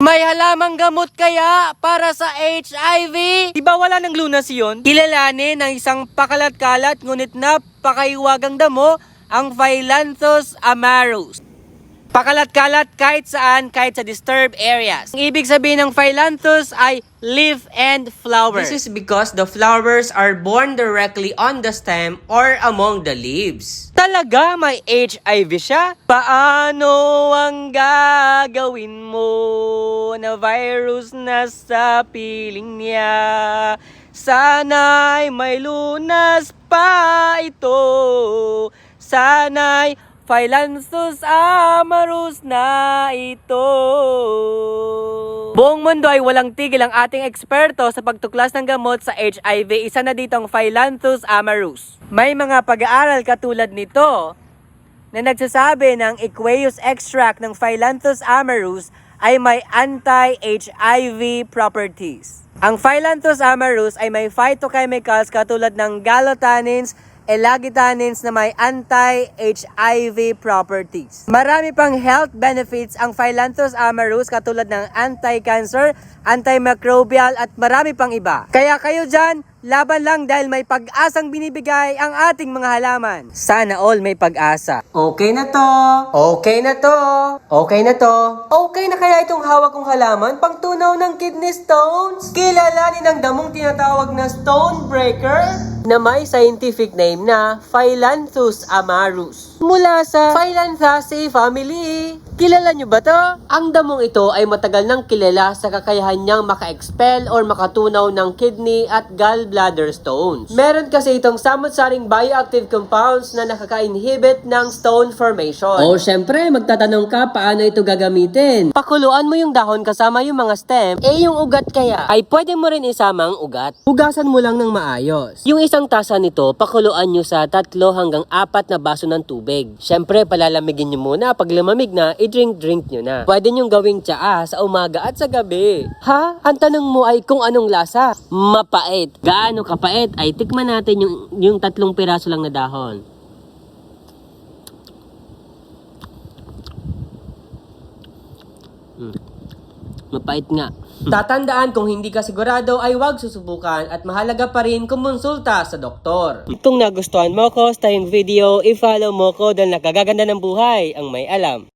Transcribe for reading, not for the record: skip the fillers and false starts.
May halamang gamot kaya para sa HIV? Di ba wala ng lunas yun? Kilalanin ng isang pakalat-kalat ngunit napakaiwagang damo, ang Phyllanthus amarus. Pakalat-kalat kahit saan, kahit sa disturbed areas. Ang ibig sabihin ng Phyllanthus ay leaf and flower. This is because the flowers are born directly on the stem or among the leaves. Talaga may HIV siya? Paano ang gagawin mo na virus na sa piling niya? Sana'y may lunas pa ito. Sana'y Phyllanthus amarus na ito. Buong mundo ay walang tigil ang ating eksperto sa pagtuklas ng gamot sa HIV. Isa na dito ang Phyllanthus amarus. May mga pag-aaral katulad nito na nagsasabi ng aqueous extract ng Phyllanthus amarus ay may anti-HIV properties. Ang Phyllanthus amarus ay may phytochemicals katulad ng gallotannins, elagitanins na may anti-HIV properties. Marami pang health benefits ang Phyllanthus amarus katulad ng anti-cancer, antimicrobial at marami pang iba. Kaya kayo dyan, laban lang dahil may pag-asang binibigay ang ating mga halaman. Sana all may pag-asa. Okay na to. Okay na to. Okay na to. Okay na kaya itong hawak kong halaman pang tunaw ng kidney stones? Kilalanin ang damong tinatawag na stone breaker na may scientific name na Phyllanthus amarus. Mula sa Phyllanthus family. Kilala nyo ba to? Ang damong ito ay matagal nang kilala sa kakayahan niyang maka-expel or makatunaw ng kidney at gallbladder stones. Meron kasi itong samot-saring bioactive compounds na nakaka-inhibit ng stone formation. O syempre, magtatanong ka paano ito gagamitin. Pakuluan mo yung dahon kasama yung mga stem, yung ugat kaya ay pwede mo rin isama ang ugat. Hugasan mo lang ng maayos. Yung isang tasa nito, pakuluan nyo sa 3 hanggang 4 na baso ng tubig. Syempre, palalamigin nyo muna. Pag lumamig na, i-drink nyo na. Pwede nyong gawing tsaa sa umaga at sa gabi. Ha? Ang tanong mo ay kung anong lasa? Mapait. Gaano kapait? Ay tikman natin yung 3 piraso lang na dahon. Mapait nga. Tatandaan kung hindi ka sigurado ay huwag susubukan at mahalaga pa rin kumonsulta sa doktor. Kung nagustuhan mo ko sa tayong video, i-follow mo ko dahil nakagaganda ng buhay ang may alam.